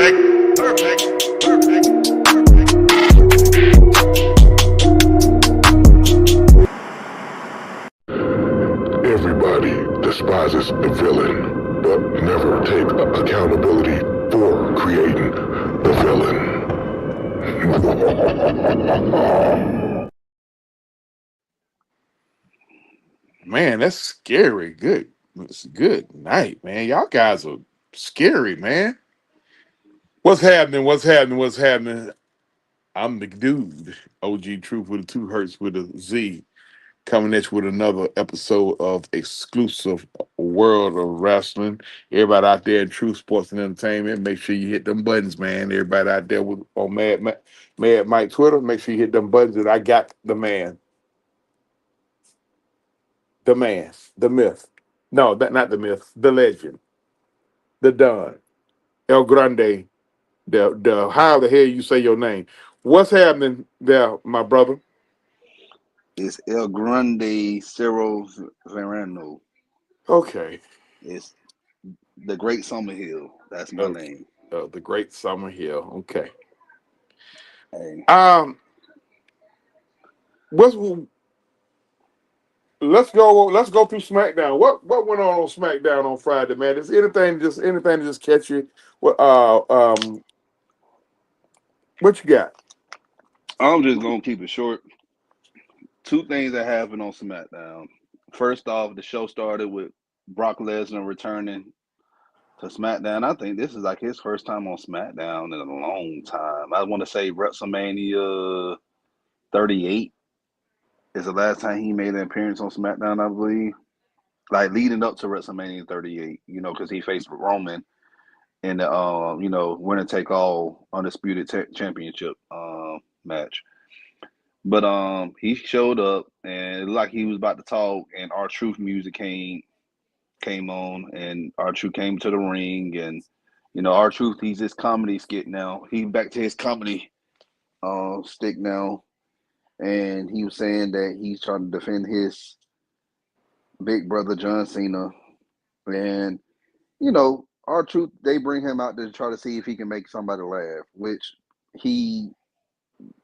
Everybody despises the villain, but never take accountability for creating the villain. Man, that's scary. Good. It's good night, man. Y'all guys are scary, man. What's happening? What's happening? What's happening? I'm the dude, OG Truth with a two hertz with a Z, coming at you with another episode of exclusive World of Wrestling. Everybody out there in Truth Sports and Entertainment, make sure you hit them buttons, man. Everybody out there with on Mad Mike Twitter, make sure you hit them buttons. That I got the man, the myth. No, that not the myth, the legend, the Don, El Grande, the how the hell you say your name? What's happening there, my brother? It's El Grande Cerro Verano. Okay, It's the Great Summerhill. That's my okay, name. the Great Summer Hill. Okay, Hey, um, what's let's go through SmackDown. What went on SmackDown on Friday, man? Is anything to just catch you? What what you got? I'm just gonna keep it short. Two things that happened on SmackDown. First off, the show started with Brock Lesnar returning to SmackDown. I think this is like his first time on SmackDown in a long time. I want to say WrestleMania 38 is the last time he made an appearance on SmackDown, I believe. Like leading up to WrestleMania 38, because he faced Roman in the winner take all undisputed championship match. But he showed up and it looked like he was about to talk, and our truth music came on, and our truth came to the ring, and our truth, he's his comedy skit now. He back to his comedy stick now, and he was saying that he's trying to defend his big brother John Cena, and our truth, they bring him out to try to see if he can make somebody laugh, which he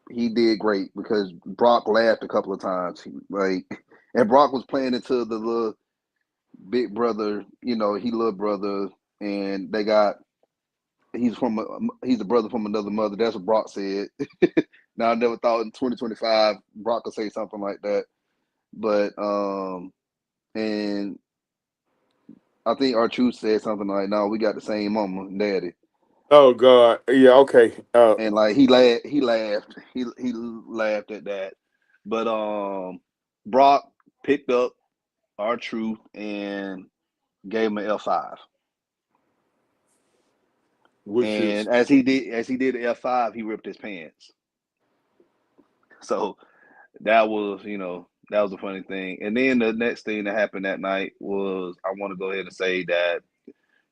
he did great because Brock laughed a couple of times. And Brock was playing into the little big brother, he little brother, and they got he's a brother from another mother. That's what Brock said. Now I never thought in 2025 Brock could say something like that, but and I think our truth said something like, "No, we got the same mama and daddy." Oh God, yeah, okay. And like he laughed at that. But Brock picked up our truth and gave him an F5. Which And is as he did the F5, he ripped his pants. So that was a funny thing. And then the next thing that happened that night was, I want to go ahead and say that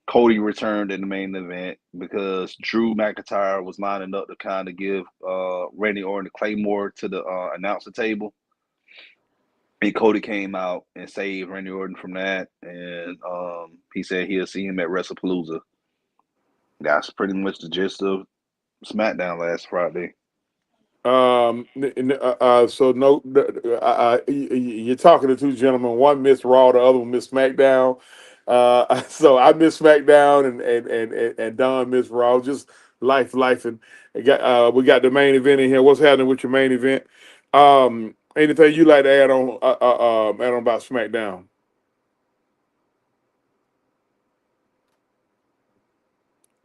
Cody returned in the main event because Drew McIntyre was lining up to kind of give Randy Orton the Claymore to the announcer table. And Cody came out and saved Randy Orton from that. And he said he'll see him at WrestlePalooza. That's pretty much the gist of SmackDown last Friday. so no, you're talking to two gentlemen. One missed Raw, the other one missed SmackDown. So I missed SmackDown, and Don missed Raw. Just life, and we got the main event in here. What's happening with your main event? Anything you like to add on about SmackDown?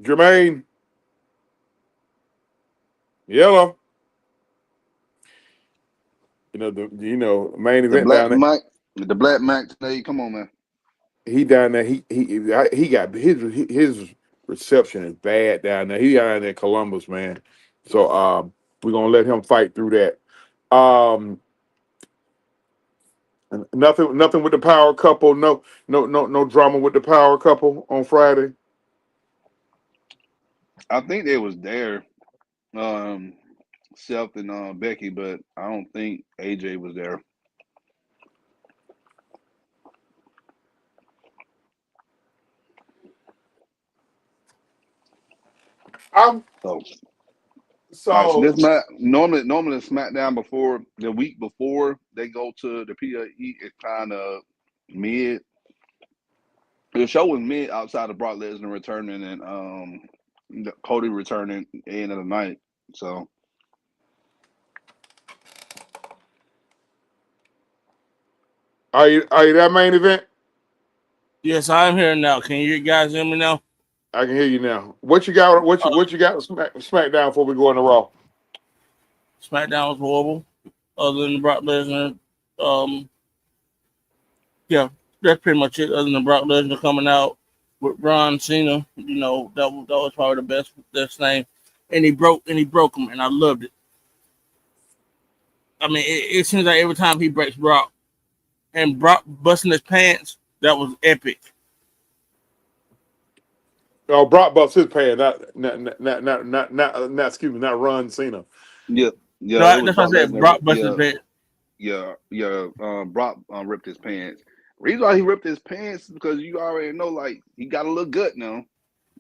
Jermaine, Yellow. The main The event Black down there. Mike, the Black Mike today. Come on, man. He down there. He got his reception is bad down there. He down there in Columbus, man. So we're gonna let him fight through that. Nothing with the power couple. No drama with the power couple on Friday. I think they was there, um, Seth and Becky, but I don't think AJ was there. I'm So, all right. So so this not normally SmackDown before the week before they go to the PLE is kind of mid. The show was mid outside of Brock Lesnar returning and Cody returning end of the night. So are you that main event? Yes, I'm here now. Can you guys hear me now? I can hear you now. What you got? Uh, What you got? SmackDown before we go into Raw. SmackDown was horrible. Other than Brock Lesnar, um, yeah, that's pretty much it. Other than Brock Lesnar coming out with Ron Cena, that was probably the best thing. And he broke him, and I loved it. I mean, it seems like every time he breaks Brock and Brock busting his pants, that was epic. Oh, Brock bust his pants. Not excuse me, not Ron Cena. yeah, No, yeah, it was that's what I Brock said. Lesnar. Brock busted his pants. Yeah. Brock ripped his pants. Reason why he ripped his pants is because you already know, like he got a little gut now.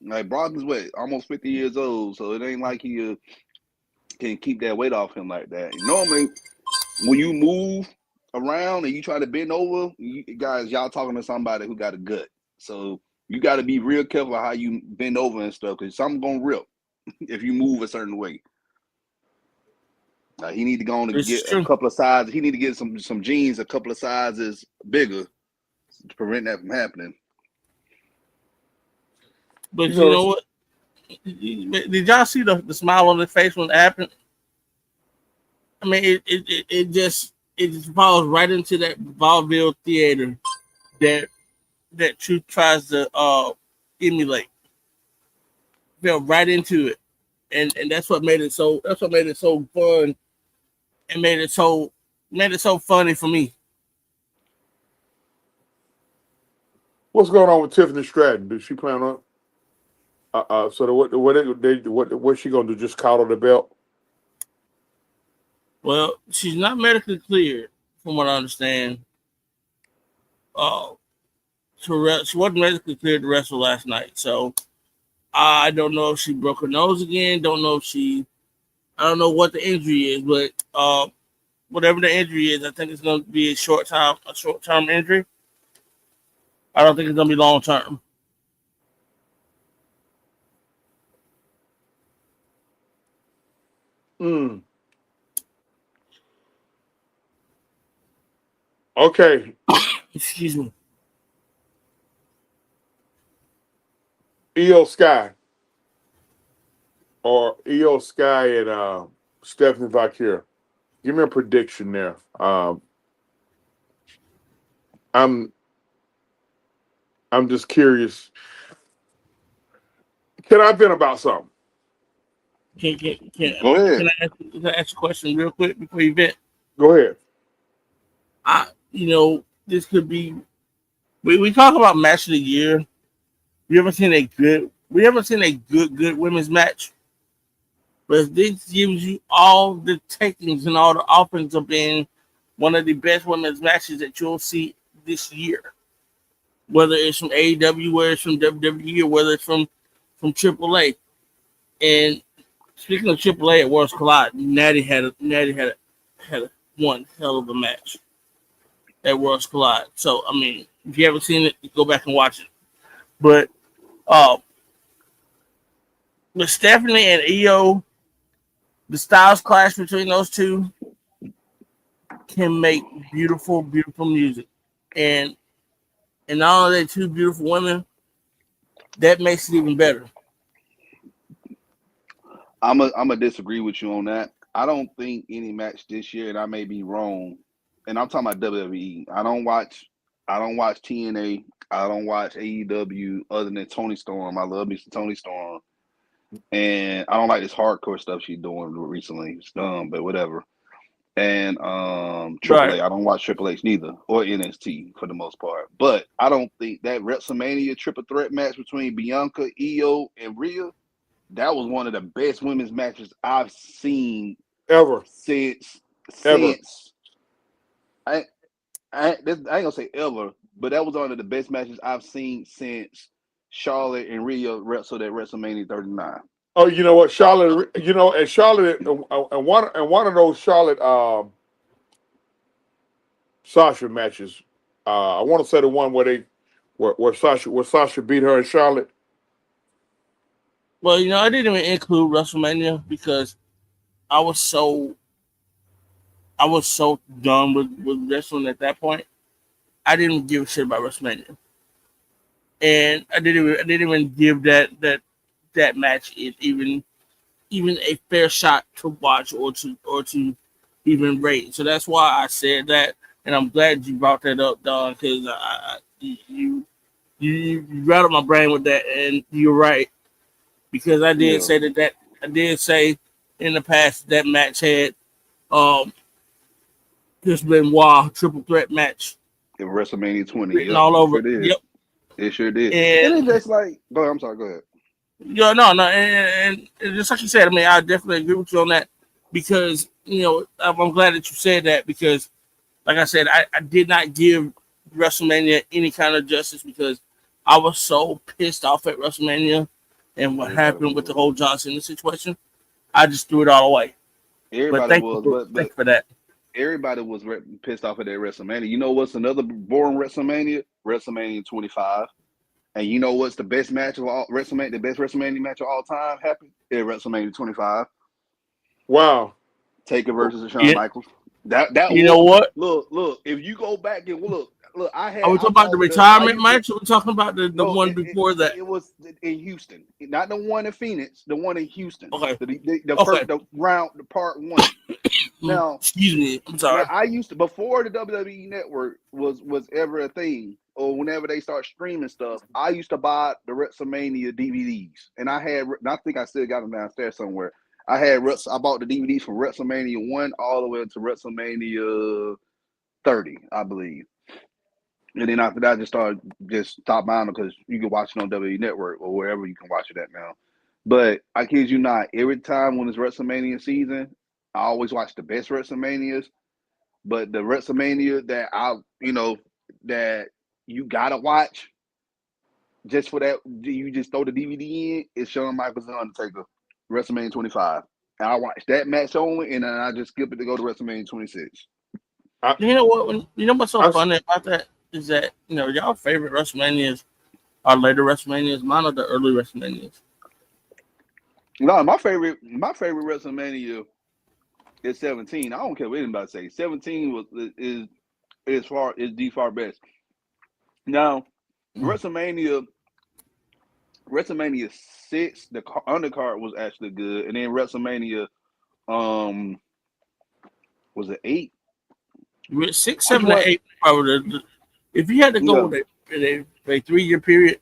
Like Brock is what almost 50 years old, so it ain't like he can keep that weight off him like that. Normally, when you move around and you try to bend over, guys, y'all talking to somebody who got a gut. So you got to be real careful how you bend over and stuff because something gonna rip if you move a certain way. He need to go on and This is get a true. couple of sizes. He need to get some jeans a couple of sizes bigger to prevent that from happening. But You you know, know what? Did y'all see the smile on his face when it happened? I mean, it just falls right into that vaudeville theater that Truth tries to emulate. Fell right into it, and that's what made it so fun and made it so funny for me. what's going on with Tiffany Stratton? Does she plan on? So what's she gonna do? Just coddle the belt? Well, she's not medically cleared, from what I understand. Uh, she wasn't medically cleared to wrestle last night, so I don't know if she broke her nose again. I don't know what the injury is, but whatever the injury is, I think it's going to be a short term injury. I don't think it's going to be long term. Mm. Okay. Excuse me. Io Sky or Io Sky and Stephanie Valkyrie. Give me a prediction there. I'm I'm just curious. Can I vent about something? Can can can, Go ahead. can I ask a question real quick before you vent? Go ahead. This could be. We talk about match of the year. We haven't seen a good women's match, but this gives you all the takings and all the offense of being one of the best women's matches that you'll see this year. Whether it's from AEW, whether it's from WWE, or whether it's from AAA. And speaking of AAA at Worlds Collide, Natty had one hell of a match at Worlds Collide. So I mean, if you haven't seen it, go back and watch it. But uh, with Stephanie and EO, the styles clash between those two can make beautiful, beautiful music. And not only are they two beautiful women, that makes it even better. I'm a disagree with you on that. I don't think any match this year, and I may be wrong. And I'm talking about WWE. I don't watch TNA. I don't watch AEW other than Tony Storm. I love me some Tony Storm, and I don't like this hardcore stuff she's doing recently. It's dumb, but whatever. And Right. AAA. I don't watch Triple H neither, or NXT for the most part. But I don't think that WrestleMania triple threat match between Bianca, Io, and Rhea, that was one of the best women's matches I've seen Ever. since Ever. since I ain't gonna say ever, but that was one of the best matches I've seen since Charlotte and Rhea wrestled at WrestleMania 39. Oh, you know what, Charlotte? You know, and Charlotte, and one of those Charlotte Sasha matches. I want to say the one where Sasha beat her in Charlotte. Well, I didn't even include WrestleMania because I was so I was so done with wrestling at that point. I didn't give a shit about WrestleMania, and I didn't even give that match even a fair shot to watch or to even rate. So that's why I said that, and I'm glad you brought that up, Don, because you rattled my brain with that, and you're right because I did Yeah, say that I did say in the past that match had um this Benoit triple threat match in WrestleMania 20. written Yep, all it over. sure did. Yep, It sure did. And it's and just like, go ahead. I'm sorry. Go ahead. no, and just like you said, I mean, I definitely agree with you on that because I'm glad that you said that because, like I said, I did not give WrestleMania any kind of justice because I was so pissed off at WrestleMania and what Everybody happened with the was. whole John Cena situation. I just threw it all away. But Everybody thank you was. for But thank you for that. everybody was pissed off at that WrestleMania. You know what's another boring WrestleMania? WrestleMania 25. And you know what's the best match of all WrestleMania? The best WrestleMania match of all time happened at WrestleMania 25. Wow. Taker versus Shawn Yeah, Michaels. That you know was what? look. If you go back and look, Are we I talking about the bought the I retirement used to match? Or are we talking about the no one before that? it was in Houston, not the one in Phoenix, the one in Houston, Okay, the first okay. the part one. Now Excuse me. I'm Now sorry. I used to before the WWE Network was ever a thing, or whenever they start streaming stuff. I used to buy the WrestleMania DVDs, and I think I still got them downstairs somewhere. I bought the DVDs from WrestleMania 1 all the way to WrestleMania 30, I believe. And then after that, I just stopped buying them because you can watch it on WWE Network or wherever you can watch it at now. But I kid you not, every time when it's WrestleMania season, I always watch the best WrestleManias. But the WrestleMania that you gotta watch just for that, you just throw the DVD in, is Shawn Michaels and Undertaker, WrestleMania 25. And I watched that match only, and then I just skip it to go to WrestleMania 26. I, You know what? You know what's so I, funny about that is that y'all favorite WrestleManias are later WrestleManias. Mine are the early WrestleManias. No, my favorite WrestleMania is 17. I don't care what anybody say. 17 is the far best. Now, WrestleMania WrestleMania 6, the undercard was actually good, and then WrestleMania um was it 8? With six, Which seven, and one? eight, probably. If you had to go Yeah. with a 3-year period,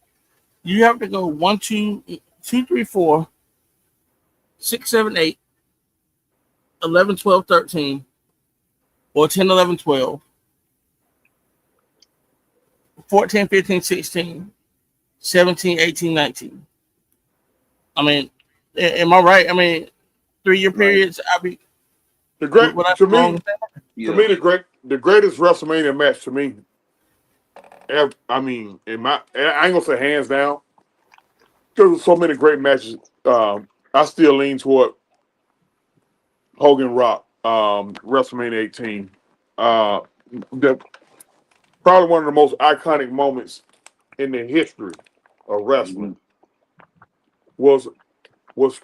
you have to go 1, 2, 2, 3, 4, 6, 7, 8, 11, 12, 13, or 10, 11, 12, 14, 15, 16, 17, 18, 19. I mean, am I right? I mean, 3-year Right. periods. I be the great would I to be wrong me, with that? to Yeah. me, the greatest WrestleMania match to me. I mean, I ain't gonna say hands down. There's so many great matches. I still lean toward Hogan Rock, WrestleMania 18. Uh, the, probably one of the most iconic moments in the history of Mm-hmm. wrestling was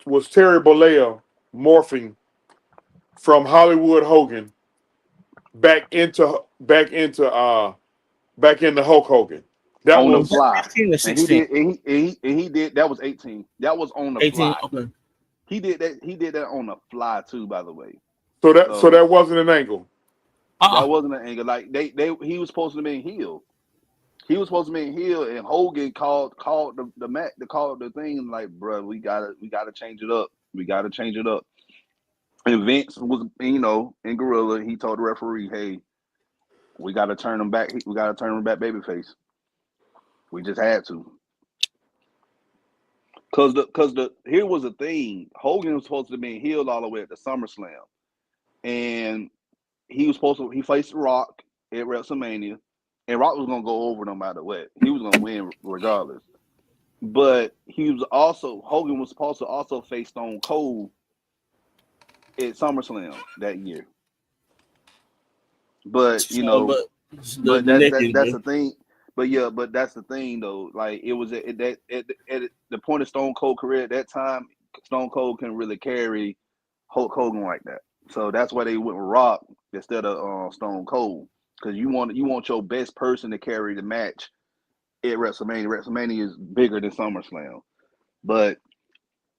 was Terry Bollea morphing from Hollywood Hogan back into back into back into Hulk Hogan. That On the Was that was fly. 15 or And he 16? did and he did that was 18. That was on the 18. fly. Okay. He did that on the fly too, by the way. so So that wasn't an angle. Uh-uh. that wasn't an angle. Like he was supposed to be heel. He was supposed to be heel, and Hogan called the match, called the thing like, bro, we gotta change it up. We gotta change it up. And Vince was, in Gorilla. He told the referee, "Hey, we got to turn him back. We got to turn him back, babyface. We just had to, cause the here was the thing. Hogan was supposed to be healed all the way at the SummerSlam, and he faced Rock at WrestleMania, and Rock was gonna go over no matter what. He was gonna win regardless. but Hogan was supposed to also face Stone Cold at SummerSlam that year. But But the but neck that's injury. the thing. But that's the thing though. Like it was at the point of Stone Cold career at that time, Stone Cold couldn't really carry Hulk Hogan like that. So that's why they went with Rock instead of Stone Cold, because you want your best person to carry the match at WrestleMania. WrestleMania is bigger than SummerSlam, but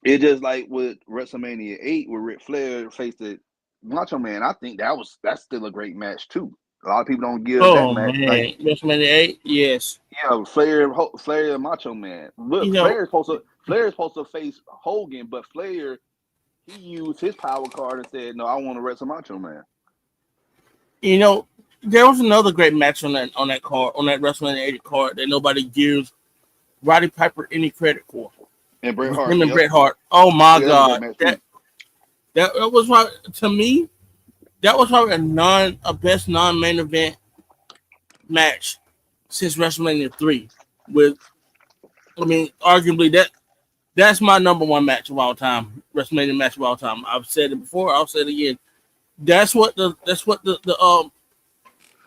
it just like with WrestleMania 8 where Ric Flair faced the Macho Man. I think that's still a great match too. A lot of people don't give that Oh match like, man, WrestleMania 8, yes. yeah, Flair and Macho Man. You Look, know, Flair is supposed to face Hogan, but Flair, he used his power card and said, "No, I want to wrestle Macho Man." you know, there was another great match on that card, on that WrestleMania 8 card that nobody gives Roddy Piper any credit for. And It Bret was Hart, him and yep, Bret Hart. Oh my yeah, that was a great God, match too. that was probably, to me, that was probably a best non-main event match since WrestleMania 3. With, I mean, arguably that's my number one match of all time, WrestleMania match of all time. I've said it before, I'll say it again. That's what the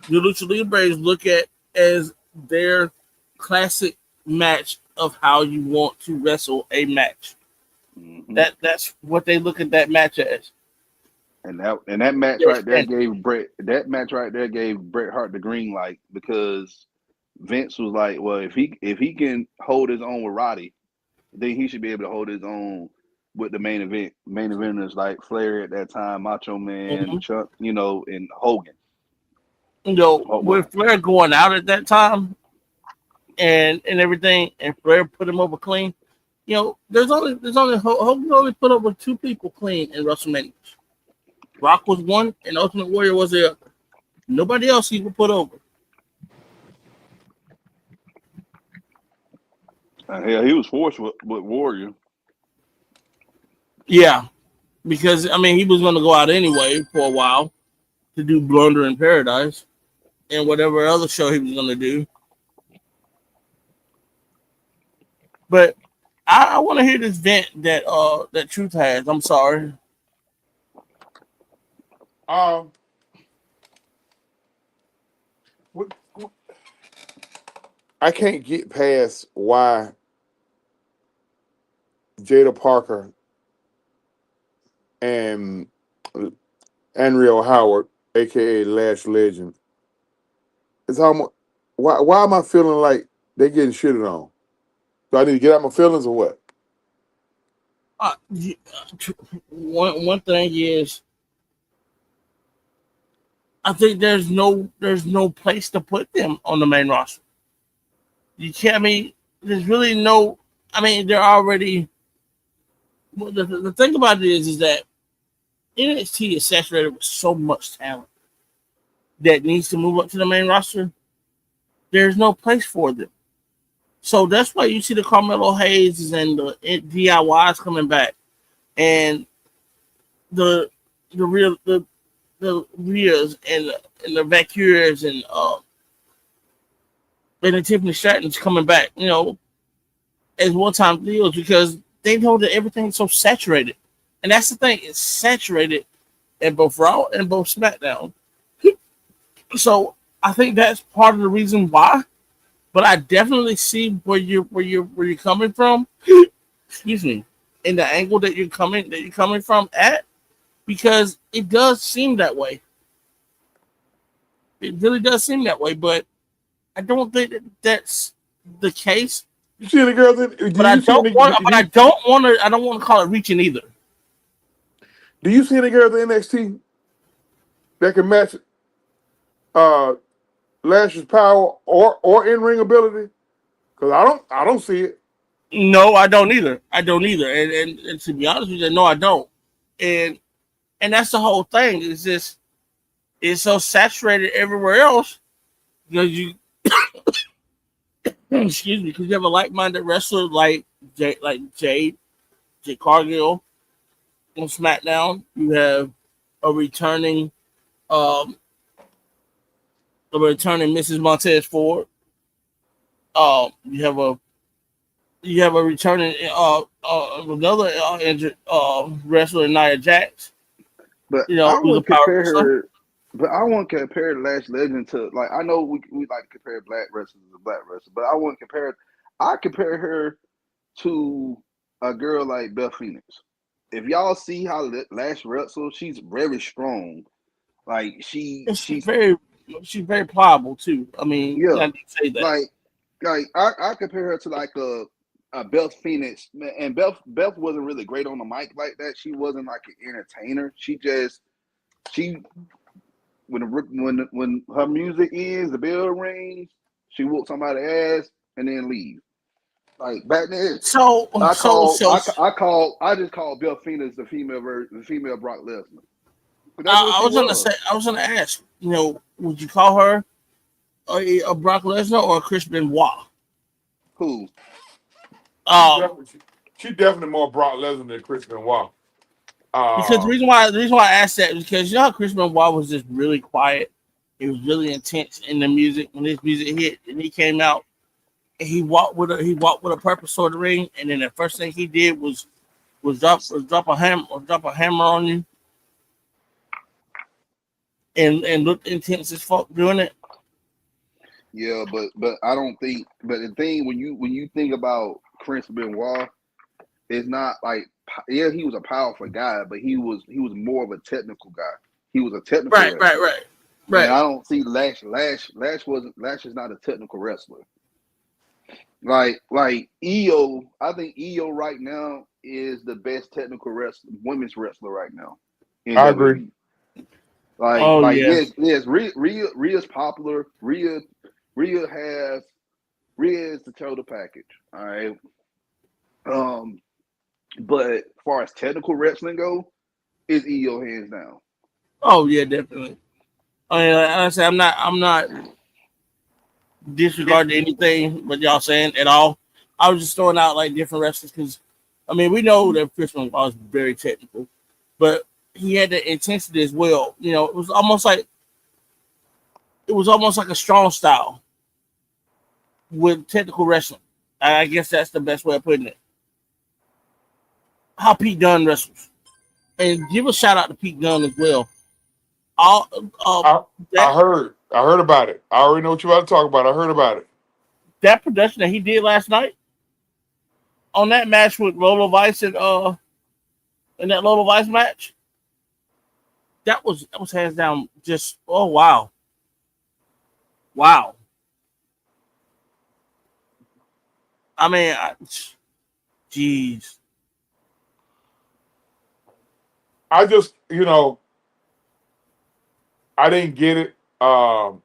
Lucha Libres look at as their classic match of how you want to wrestle a match. Mm-hmm. That's what they look at that match as. And that match Their right there standard. gave Bret Hart the green light, because Vince was like, well, if he can hold his own with Roddy, then he should be able to hold his own with the main eventers like Flair at that time, Macho Man, Mhm. Chuck, and Hogan. With Flair going out at that time and everything, and Flair put him over clean. There's only Hogan only put over two people clean in WrestleMania. Rock was one, and Ultimate Warrior was the other. Nobody else he would put over. Hell, he was forced with Warrior. Yeah, because I mean he was going to go out anyway for a while to do Blunder in Paradise and whatever other show he was going to do. But I want to hear this vent that Truth has. I'm sorry. Um, what, I can't get past why Jada Parker and Anriel Howard, aka Lash Legend, it's almost why am I feeling like they getting shitted on? Do I need to get out my feelings or what? One thing is, I think there's no place to put them on the main roster. You can't. I mean, there's really no. I mean, they're already. Well, the thing about it is that NXT is saturated with so much talent that needs to move up to the main roster. There's no place for them. So that's why you see the Carmelo Hayes and the DIYs coming back, and the the real the Rias and the Vacures and the Tiffany Stratton's coming back. As one time deals because they know that everything's so saturated, and that's the thing. It's saturated in both Raw and both SmackDown. So I think that's part of the reason why. But I definitely see where you're coming from. Excuse me, in the angle that you're coming from at, because it does seem that way. It really does seem that way, but I don't think that's the case. You see the girls? Do But I you see don't any? want. But I don't want to. I don't want to call it reaching either. Do you see any girls in NXT that can match uh, Lash's power or in ring ability? Because I don't see it. No, I don't either. I don't either. And to be honest with you, no, I don't. And and that's the whole thing. It's just it's so saturated everywhere else because you excuse me because you have a like-minded wrestler like Jade Cargill on SmackDown. You have a returning um Mrs. Montez Ford. You have a You have a returning another injured wrestler, Nia Jax. But You know, I who's a wouldn't power compare wrestler. her. But I won't compare Lash Legend to like I know we like to compare black wrestlers to black wrestlers, but I wouldn't compare. I compare her to a girl like Beth Phoenix. If y'all see how Lash wrestles, she's very strong. Like And she's she's very pliable too. I mean, yeah, I did say that. like I compare her to like a Beth Phoenix, and Beth wasn't really great on the mic like that. She wasn't like an entertainer. She when her music ends, the bell rings, she whoop somebody's ass and then leave. Like back then, So I just called Beth Phoenix the female Brock Lesnar. But that's what I she was gonna was. say, I was gonna ask, you know, would you call her a Brock Lesnar or a Chris Benoit? Who? Um, She definitely more Brock Lesnar than Chris Benoit. because Uh, the reason why I asked that is because you know how Chris Benoit was just really quiet. He was really intense in the music when his music hit and he came out and he walked with a purpose toward the ring, and then the first thing he did was drop a hammer on you and looked intense as fuck doing it. Yeah, but I don't think. But the thing when you think about Chris Benoit, it's not like yeah he was a powerful guy, but he was more of a technical guy. He was a technical Right, right, wrestler, right, and right. I don't see Lash is not a technical wrestler. Like EO, I think EO right now is the best technical wrestler, women's wrestler right now in I agree. WWE. Oh Like yeah. yes, Rhea's popular. Rhea has Rhea is the total package. All right. Um, but as far as technical wrestling go, it's EO hands down. Oh yeah, definitely. I mean, like I said, I'm not disregarding anything what y'all saying at all. I was just throwing out like different wrestlers because, I mean, we know that Chris Benoit was very technical, but he had the intensity as well. You know, it was almost like a strong style with technical wrestling. I guess that's the best way of putting it. How Pete Dunne wrestles, and give a shout out to Pete Dunne as well. All I that I heard about it. I already know what you're about to talk about. I heard about it. that production that he did last night on that match with Lola Vice and in that Lola Vice match, that was hands down just oh wow. I mean, jeez. I just I didn't get it. Why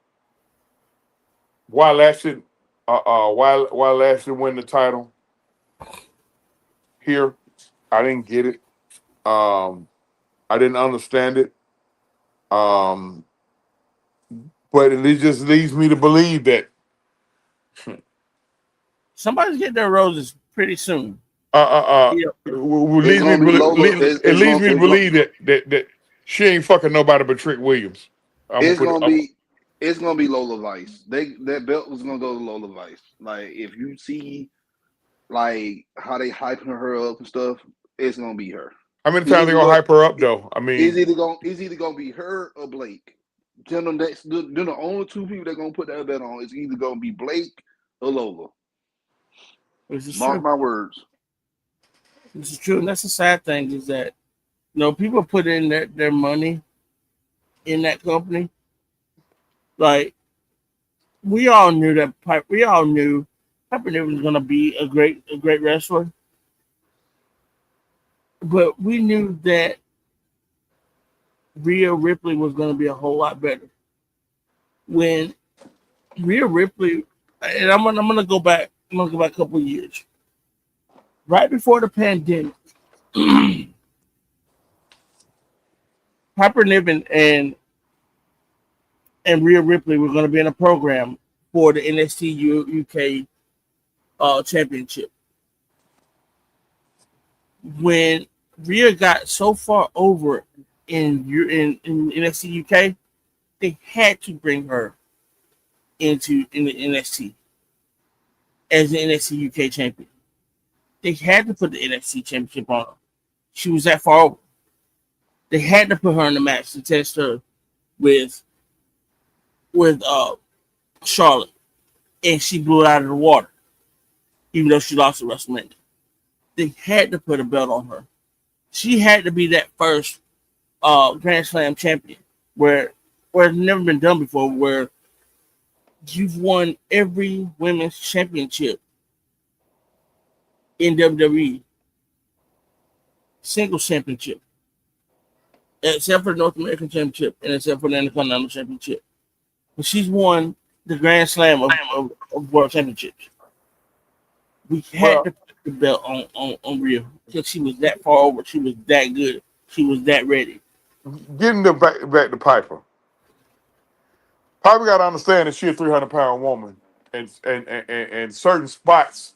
Lashley why Lashley win the title here? I didn't get it. I didn't understand it. Um, but it just leads me to believe that Somebody's getting their roses pretty soon. Yeah. It's gonna be Lola. It leads me to believe that she ain't fucking nobody but Trick Williams. I'm gonna It's put it. gonna be it's gonna be Lola Vice. That belt was gonna go to Lola Vice. Like if you see like how they hyping her up and stuff, it's gonna be her. How many It's times they either gonna go hype her up though? I mean, it's either gonna be her or Blake. Then the only two people that gonna put that bet on is either gonna be Blake or Lola. This is Mark true. my words. This is true. And that's the sad thing is that people put in their money in that company. Like we all knew Piper Niven was gonna be a great wrestler. But we knew that Rhea Ripley was gonna be a whole lot better. When Rhea Ripley and I'm gonna go back a couple of years. Right before the pandemic, Piper Niven and Rhea Ripley were going to be in a program for the NXT UK championship. When Rhea got so far over in NXT UK, they had to bring her in the NXT as the NXT UK champion. They had to put the NFC Championship on her. She was that far over. They had to put her in the match to test her with Charlotte, and she blew it out of the water, even though she lost at WrestleMania. They had to put a belt on her. She had to be that first Grand Slam champion, where it's never been done before, where you've won every women's championship in WWE, single championship, except for the North American Championship and except for the Intercontinental Championship. But she's won the Grand Slam of World Championships. We had to put the belt on Rhea because she was that far over. She was that good. She was that ready. Getting the back to Piper. Piper got to understand that she's a 300-pound woman, and certain spots.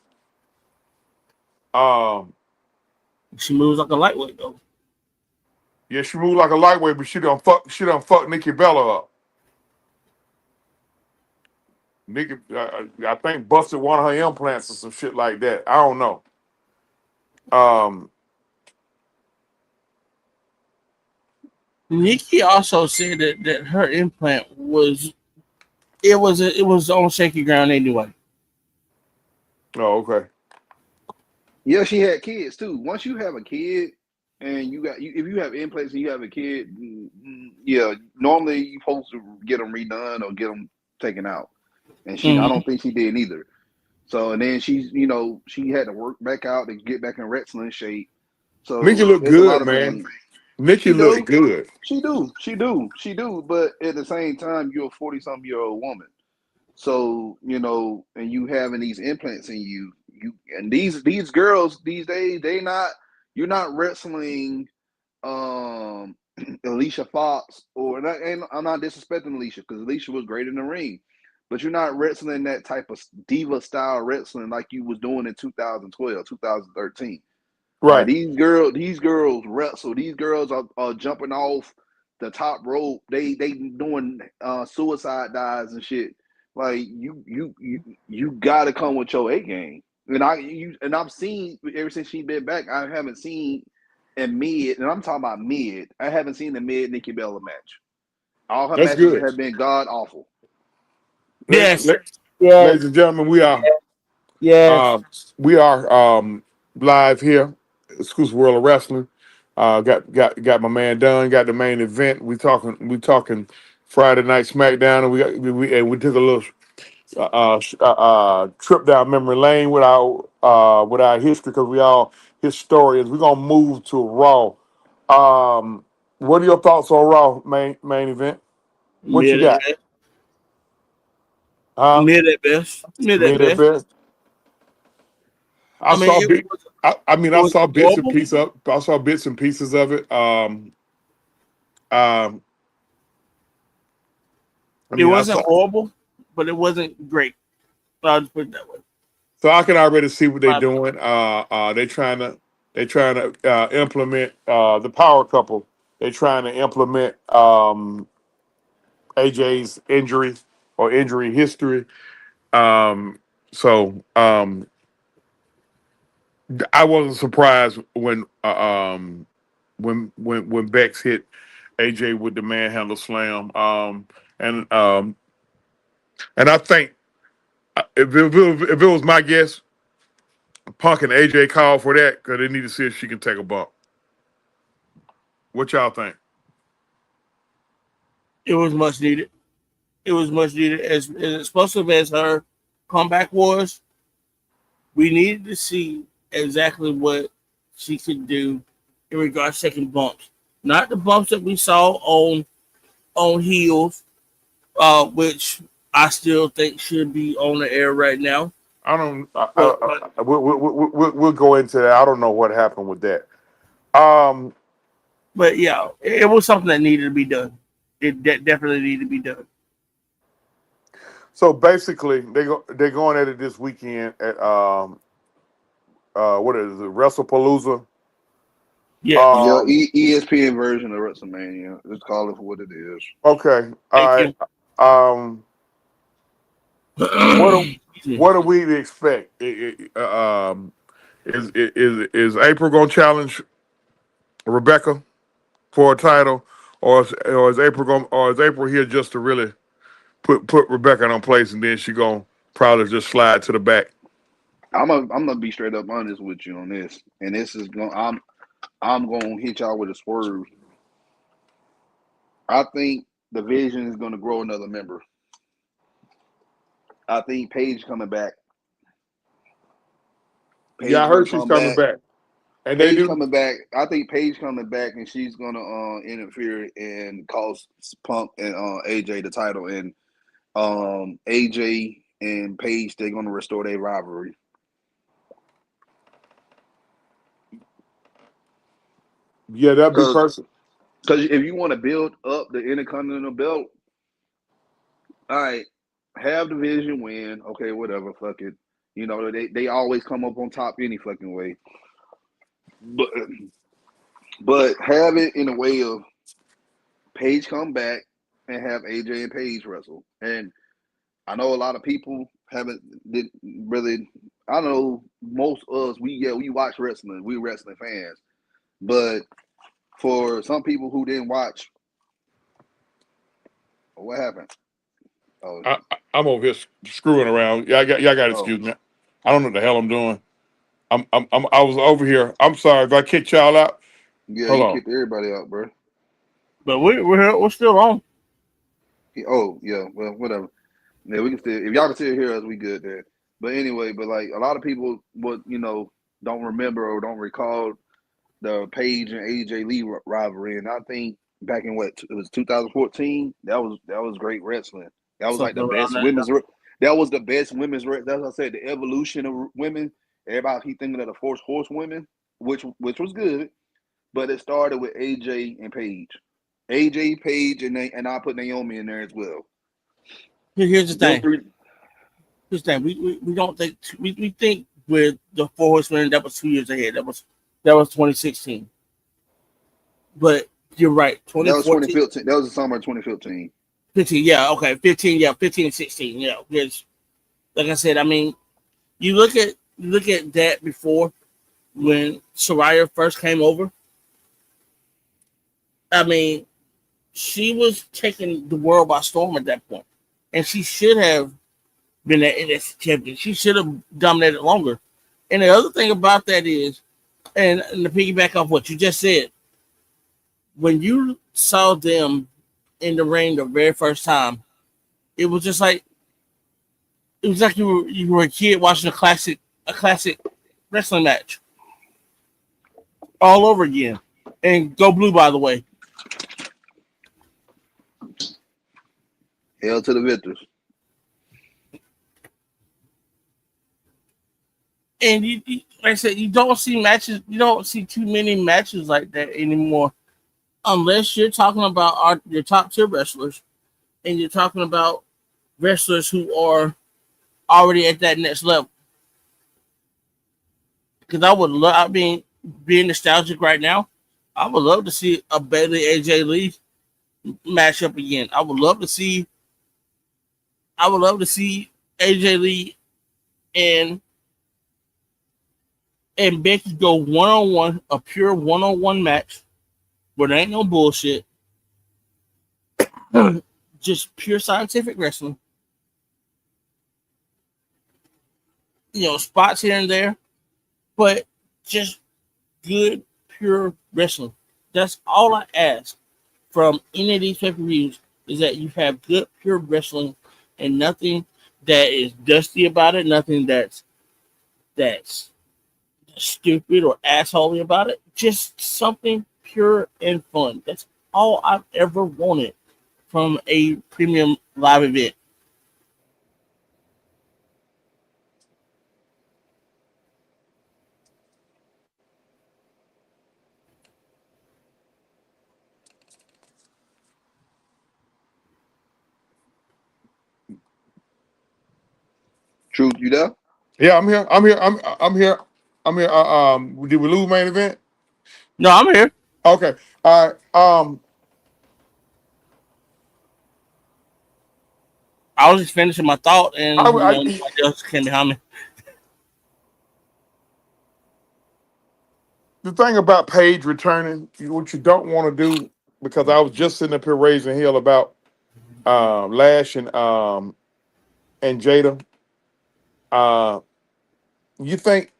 She moves like a lightweight though. Yeah, she moved like a lightweight, but she done fuck Nikki Bella up. Nikki, I think busted one of her implants or some shit like that. I don't know. Nikki also said that her implant was on shaky ground anyway. Oh, okay. Yeah, she had kids too. Once you have a kid and if you have implants and you have a kid, yeah, normally you're supposed to get them redone or get them taken out. And I don't think she did either. So, and then she had to work back out to get back in wrestling shape. So Nikki looked good, man. Nikki looked good. She do. But at the same time, you're a 40-something-year-old woman. So, and you having these implants in you and these girls these days, you're not wrestling Alicia Fox and I'm not disrespecting Alicia because Alicia was great in the ring, but you're not wrestling that type of diva style wrestling like you was doing in 2012, 2013. Right. These girls wrestle. These girls are jumping off the top rope. They doing suicide dives and shit. Like you got to come with your A game. And I've seen ever since she's been back. I haven't seen in mid, and I'm talking about mid. I haven't seen the mid Nikki Bella match. All her matches have been god awful. Yes. Ladies and gentlemen, we are live here. Exclusive World of Wrestling. Got my man Dunn. Got the main event. We talking Friday Night SmackDown, and we took a little trip down memory lane with our history because we all historians. We're gonna move to Raw. What are your thoughts on Raw main event? What you got? Mid at best. Mid at best. I saw bits and pieces of. I saw bits and pieces of it. It wasn't horrible, but it wasn't great. I'll just put it that way. So I can already see what they're doing. They're trying to implement the power couple. They're trying to implement AJ's injury or injury history. So I wasn't surprised when Bex hit AJ with the manhandle slam. And I think if it was my guess, Punk and AJ called for that because they need to see if she can take a bump. What y'all think? It was much needed. It was much needed. As explosive as her comeback was, we needed to see exactly what she could do in regards to taking bumps. Not the bumps that we saw on heels, which I still think should be on the air right now. We'll go into that. I don't know what happened with that. But yeah, it was something that needed to be done. It definitely needed to be done. So basically, they're going at it this weekend at what is it, WrestlePalooza? Yeah, ESPN version of WrestleMania. Let's call it for what it is. Okay, all right. What do we expect? Is Is April gonna challenge Rebecca for a title, or is April here just to really put Rebecca in her place, and then she gonna probably just slide to the back? I'm gonna be straight up honest with you on this, and this is going. I'm gonna hit y'all with a swerve. I think the Vision is gonna grow another member. I think Paige coming back. Yeah, I Paige gonna heard she's come coming back. back, and they Paige do. coming back. I think Paige coming back, and she's gonna interfere and cost Punk and AJ the title. And AJ and Paige, they're gonna restore their rivalry. Yeah, that'd be Because perfect. if you want to build up the Intercontinental Belt, all right, have the Vision win. Okay, whatever, fuck it. You know, they always come up on top any fucking way. But have it in a way of Paige come back and have AJ and Paige wrestle. And I know a lot of people haven't did really. I know most of us we watch wrestling. We wrestling fans, but for some people who didn't watch, what happened? Oh, I'm over here screwing around. Y'all got to oh, excuse me. I don't know what the hell I'm doing. I was over here. I'm sorry if I kicked y'all out. yeah, Hold you on. kicked everybody out, bro. But we're still on. Oh, yeah, well, whatever. Yeah, we can still if y'all can still hear us, we good there. But anyway, but like a lot of people would don't remember or don't recall the Paige and AJ Lee rivalry, and I think back in what it was 2014. That was great wrestling. That was like Something the around best that. women's. That was the best women's. That's what I said. The evolution of women. Everybody keep thinking of the Force Horsewomen, which was good, but it started with AJ and Paige. AJ Paige and I put Naomi in there as well. Here's the Them thing. three. Here's the thing. We don't think we think with the Four Horsemen that was 2 years ahead. That was 2016. But you're right. That was 2014, 2015. That was the summer of 2015. 15. Yeah, okay. 15. Yeah, 15 and 16. Yeah, because like I said, I mean, you look at that before when Soraya first came over. I mean, she was taking the world by storm at that point, and she should have been an NXT champion. She should have dominated longer. And the other thing about that is, and to piggyback off what you just said, when you saw them in the ring the very first time, it was just like you were a kid watching a classic wrestling match all over again. And go blue, by the way. Hell to the victors. And like I said, you don't see matches. You don't see too many matches like that anymore, unless you're talking about your top tier wrestlers, and you're talking about wrestlers who are already at that next level. Because I would love, I mean, being nostalgic right now, I would love to see a Bailey AJ Lee matchup again. I would love to see AJ Lee and Becky go 1-on-1, a pure 1-on-1 match where there ain't no bullshit, just pure scientific wrestling. Spots here and there, but just good, pure wrestling. That's all I ask from any of these pay-per-views is that you have good, pure wrestling and nothing that is dusty about it, nothing that's stupid or assholey about it. Just something pure and fun. That's all I've ever wanted from a premium live event. Truth, you there? Yeah, I'm here. I'm here. I'm here. Did we lose main event? No, I'm here. Okay. All right. I was just finishing my thought, I, and I nobody else came behind me. the thing about Paige returning, what you don't want to do, because I was just sitting up here raising hell about Lash and Jada. Uh, you think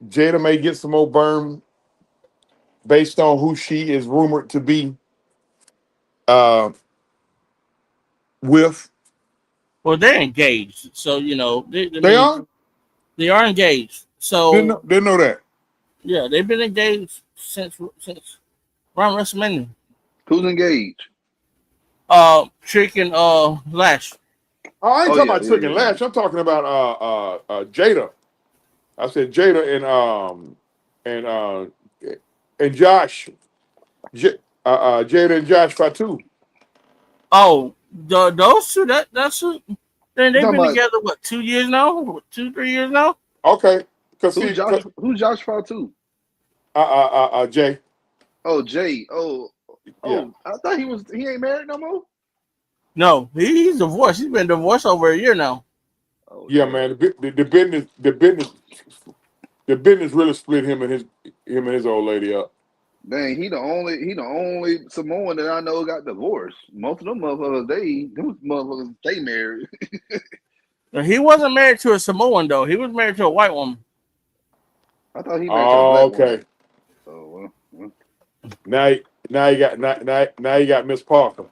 Jada may get some more burn based on who she is rumored to be uh, with? Well, they're engaged, so I They mean, are? they are engaged. So Didn't know that. yeah, they've been engaged since around WrestleMania. Who's engaged? Trick and Lash. Oh, I ain't Oh talking yeah, about yeah, Trick and yeah. Lash. I'm talking about Jada. I said Jada and Josh, Jada and Josh Fatu. Oh, those two. That's who. Then You they've talking been about together what 2 years now? What, 2 3 years now? Okay, cause who's see, Josh? Who's Josh Fatu? Jay, Oh, Jay. Oh, yeah, I thought he ain't married no more. No, he's divorced. He's been divorced over a year now. Oh yeah, damn. man. The business really split him and his old lady up. Dang, he the only Samoan that I know got divorced. Most of them motherfuckers, they married. Now, he wasn't married to a Samoan though. He was married to a white woman. I thought he married to a Oh, black woman. okay. Oh well. Now, now you got Miss Parker.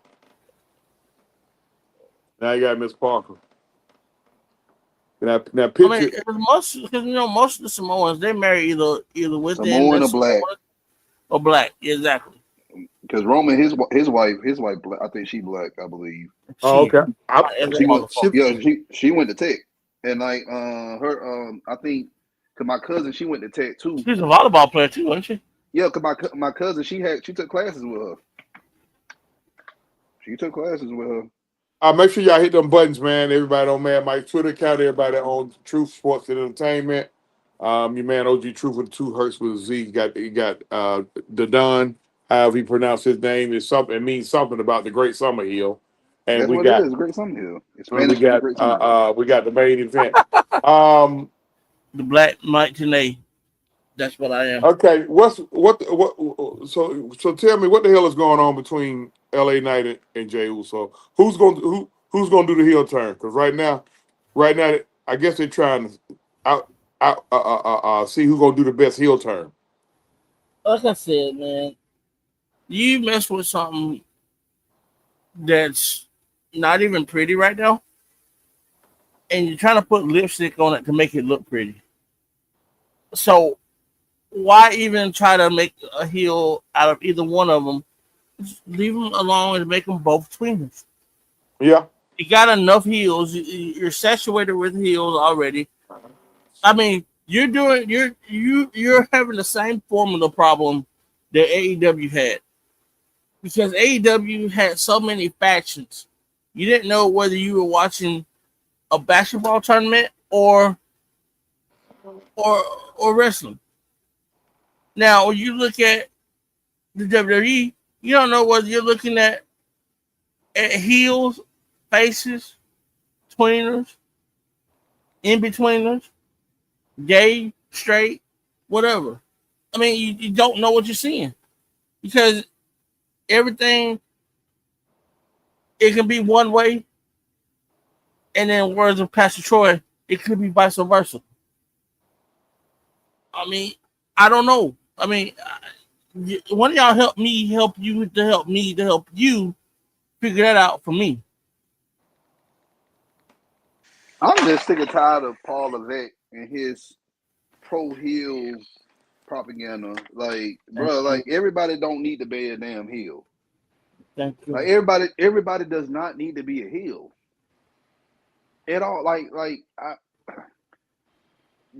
Now you got Miss Parker. Now I mean, picture. it was most because most of the Samoans they marry either within Samoan the or black? Samoan or black. Exactly. Because Roman, his wife, I think she black, I believe. Oh, Shit, okay. as a She went, She, motherfucker. yeah, she went to Tech, and like her I think, cause my cousin she went to Tech too. She's a volleyball player too, wasn't she? Yeah, cause my cousin she took classes with her. She took classes with her. make sure y'all hit them buttons, man. Everybody on Mad Mike Twitter account, everybody on Truth Sports and Entertainment. Your man OG Truth with 2 Hertz with a Z. He got the Don, however he pronounced his name, is something. It means something about the Great Summer Hill. And That's we what it got is. Great Summer Hill. It's and we Spanish for the got Great Summer Hill. we got the main event. Um, The Black Mike Tenay. That's what I am. okay, what so tell me what the hell is going on between LA Knight and Jey Uso? Who's gonna do the heel turn? Because right now, I guess they're trying to out see who's gonna do the best heel turn. Like I said, man, you mess with something that's not even pretty right now, and you're trying to put lipstick on it to make it look pretty. So why even try to make a heel out of either one of them? Just leave them alone and make them both tweeners. Yeah, You got enough heels. You're saturated with heels already. I mean, you're having the same formula problem that AEW had because AEW had so many factions. You didn't know whether you were watching a basketball tournament or or wrestling. Now, when you look at the WWE, you don't know whether you're looking at heels, faces, tweeners, in betweeners, gay, straight, whatever. I mean, you don't know what you're seeing because everything it can be one way, and then words of Pastor Troy, it could be vice versa. I mean, I don't know. I mean, one of y'all help me, help you to help me to help you figure that out for me. I'm just sick and tired of Paul Levesque and his pro heel propaganda. Like, Thank bro, you. like everybody don't need to be a damn heel. Thank Like you. everybody does not need to be a heel at all.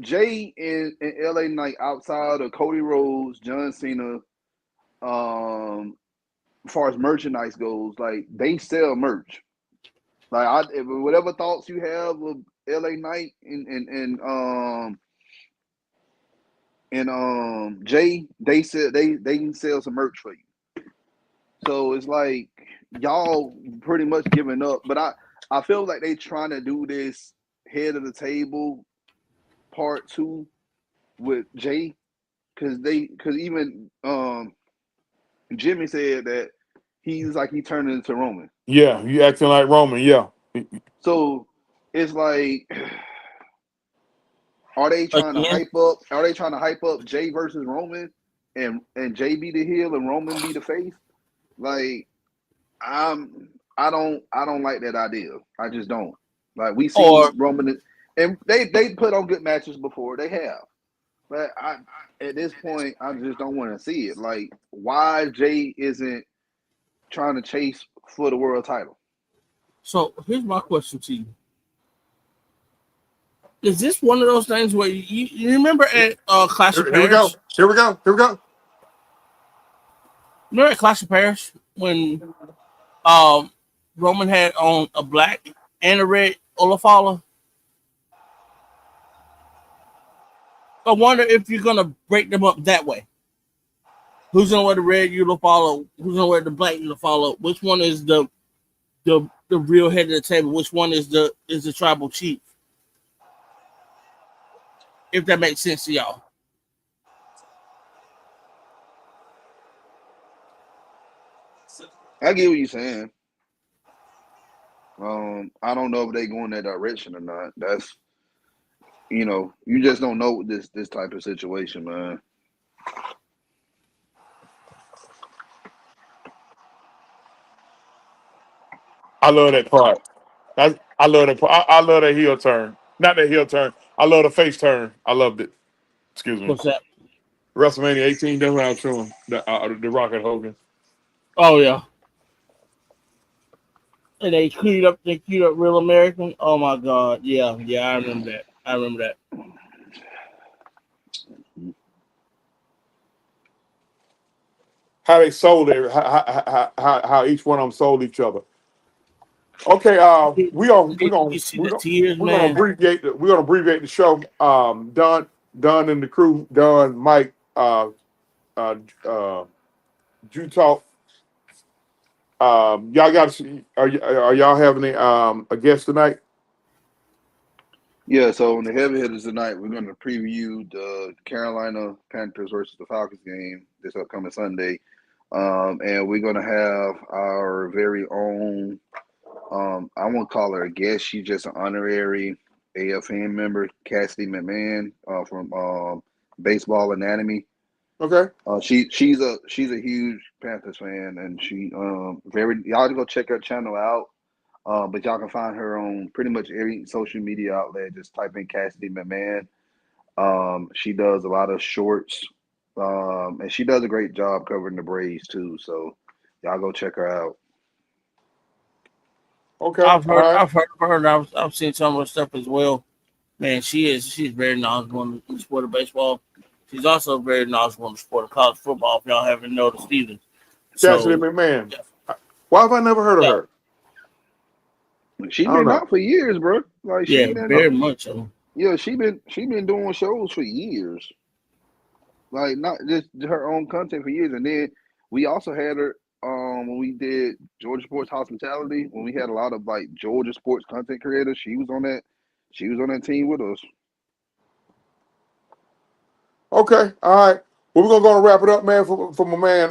Jay and LA Knight outside of Cody Rhodes, John Cena, as far as merchandise goes, like they sell merch. Like whatever thoughts you have of LA Knight and Jay, they can sell some merch for you. So it's like y'all pretty much giving up. But I feel like they trying to do this head of the table part 2 with Jay. because even Jimmy said that he's like he turned into Roman. Yeah, you acting like Roman. Yeah. So it's like, are they trying to Again, hype up? Are they trying to hype up Jay versus Roman, and Jay be the heel and Roman be the face? Like, I don't like that idea. I just don't. Like, we see or Roman, and they put on good matches before. They have, but at this point I just don't want to see it. Like, why Jay isn't trying to chase for the world title? so here's my question to you. Is this one of those things where you remember at Clash of Here we go. Paris? Here we go. Here we go. Remember at Clash of Paris when Roman had on a black and a red Olafala? I wonder if you're gonna break them up that way. Who's gonna wear the red Olafala? Who's gonna wear the black Olafala? Which one is the real head of the table? Which one is the tribal chief? If that makes sense to y'all. I get what you're saying. I don't know if they go in that direction or not. That's, you just don't know with this type of situation, man. I love that part. I love that part. I love that heel turn. Not that heel turn. I love the face turn. I loved it. Excuse me. What's that? WrestleMania 18. That's what I'm showing. The Rock and Hogan. Oh yeah. And they queued up Real American. Oh my God. Yeah, I remember that. How they sold it. How each one of them sold each other. Okay, You see the tears, we're gonna man. abbreviate the show. Don and the crew, Don, Mike, Drew Talk. Y'all got are y'all having a guest tonight? Yeah, so on the heavy hitters tonight, we're going to preview the Carolina Panthers versus the Falcons game this upcoming Sunday. And we're going to have our very own, I won't call her a guest. She's just an honorary AFN member, Cassidy McMahon from Baseball Anatomy. Okay. She's a huge Panthers fan, and she y'all go check her channel out. But y'all can find her on pretty much every social media outlet. Just type in Cassidy McMahon. She does a lot of shorts, and she does a great job covering the Braves too. So y'all go check her out. Okay. I've heard All right. of her, and I've seen some of her stuff as well. Man, she's very knowledgeable in the sport of baseball. She's also very knowledgeable in the sport of college football. If y'all haven't noticed either. Cassidy So McMahon. yeah. Why have I never heard of her? She's I don't been know. out for years, bro. Like Yeah, very much so. Yeah, she been doing shows for years. Like, not just her own content for years. And then we also had her when we did Georgia Sports Hospitality, when we had a lot of like Georgia sports content creators. She was on that team with us. Okay. All right. Well, we're gonna wrap it up, man. For my man.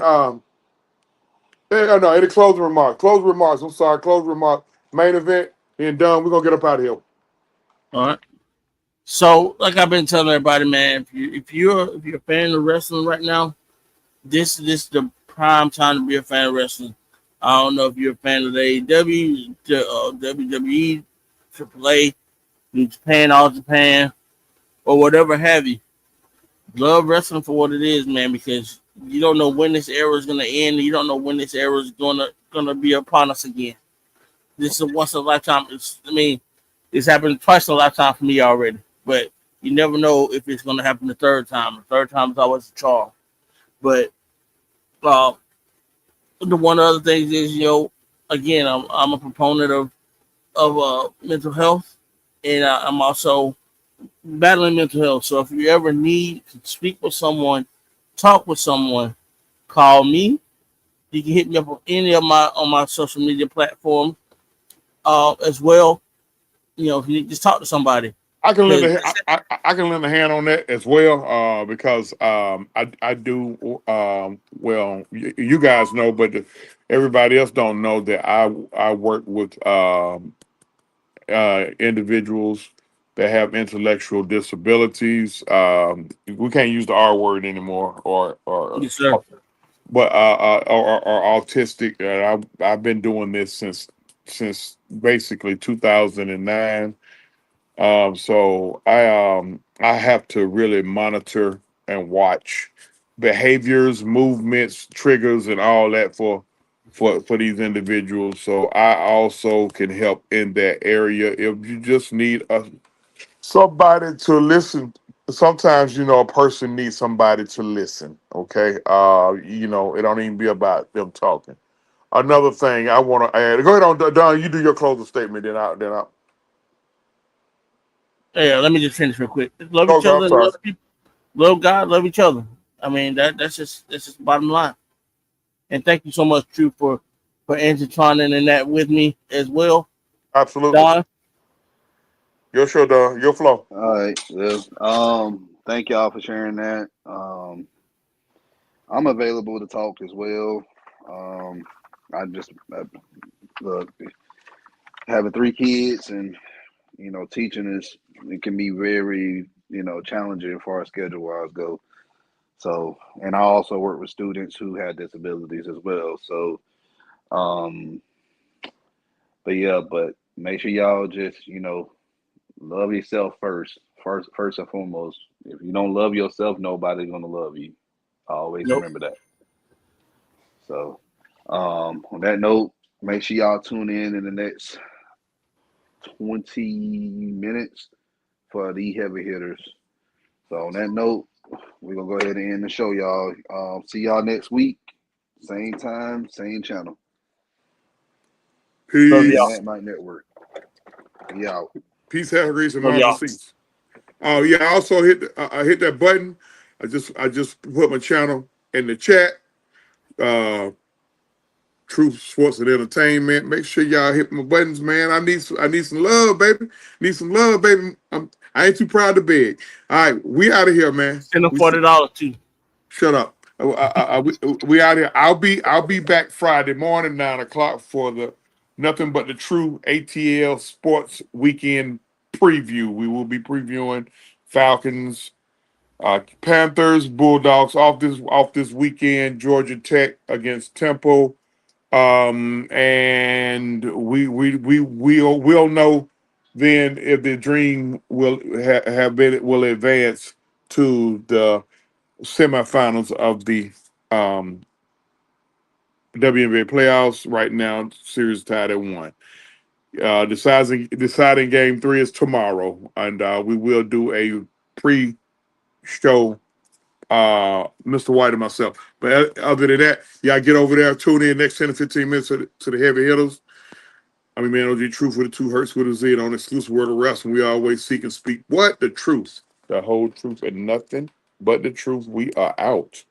No, any closing remarks? Closing remarks. I'm sorry. Closing remarks. Main event and done. We're gonna get up out of here. All right. So, like I've been telling everybody, man, if you're a fan of wrestling right now, this is the prime time to be a fan of wrestling. I don't know if you're a fan of the AEW, WWE, AAA, New Japan, All Japan, or whatever have you. Love wrestling for what it is, man, because you don't know when this era is gonna end. You don't know when this era is gonna be upon us again. This is a once in a lifetime. It's happened twice in a lifetime for me already, but you never know if it's gonna happen the third time. The third time is always a charm. But the one other thing is, again, I'm a proponent of mental health, and I'm also battling mental health. So if you ever need to speak with someone, talk with someone, call me. You can hit me up on any of my social media platforms as well. If you need to just talk to somebody, I can lend Because I can lend a hand on that as well, because I do well, you guys know, but everybody else don't know that I work with individuals that have intellectual disabilities. We can't use the R word anymore, or yes, sir. but or autistic. I've been doing this since basically 2009. So I have to really monitor and watch behaviors, movements, triggers, and all that for these individuals. So I also can help in that area if you just need somebody to listen. Sometimes a person needs somebody to listen. Okay, it don't even be about them talking. Another thing I want to add. Go ahead on, Don. You do your closing statement. Then I. Yeah, let me just finish real quick. Love Oh, each I'm other, sorry. love people, love God, love each other. I mean that's just the bottom line. And thank you so much, True, for intertwining in that with me as well. Absolutely. Don, Your show, Don. Your flow. All right. Well, thank y'all for sharing that. I'm available to talk as well. I just look having 3 kids and teaching is it can be very challenging as far as schedule wise go. So, and I also work with students who have disabilities as well. So, um, but yeah, but make sure y'all just love yourself first and foremost. If you don't love yourself, nobody's gonna love you. Always nope. remember that. So, on that note, make sure y'all tune in the next 20 minutes for the heavy hitters. So, on that note, we're gonna go ahead and end the show, y'all. See y'all next week, same time, same channel. Love y'all. Peace. Matt Mike Network. We out. Peace, have grace, and Love marvelous y'all. seats. Oh yeah, I also I hit that button. I just put my channel in the chat. Uh, Truth Sports and Entertainment. Make sure y'all hit my buttons, man. I need some love, baby. Need some love, baby. I ain't too proud to beg. All right, we out of here, man. Send them We see. $40 too. Shut up. We out here. I'll be back Friday morning 9 o'clock for the Nothing But the True ATL Sports Weekend preview. We will be previewing Falcons, Panthers, Bulldogs off this weekend. Georgia Tech against Temple, and we'll know then if the Dream will advance to the semifinals of the um, WNBA playoffs. Right now, series tied at 1. Deciding game 3 is tomorrow, and we will do a pre-show. Mr. White and myself. But other than that, y'all get over there, tune in next 10 to 15 minutes to the heavy hitters. I mean, man, OG Truth with the 2 Hertz with a Z on exclusive word of wrestling. We always seek and speak what? The truth. The whole truth and nothing but the truth. We are out.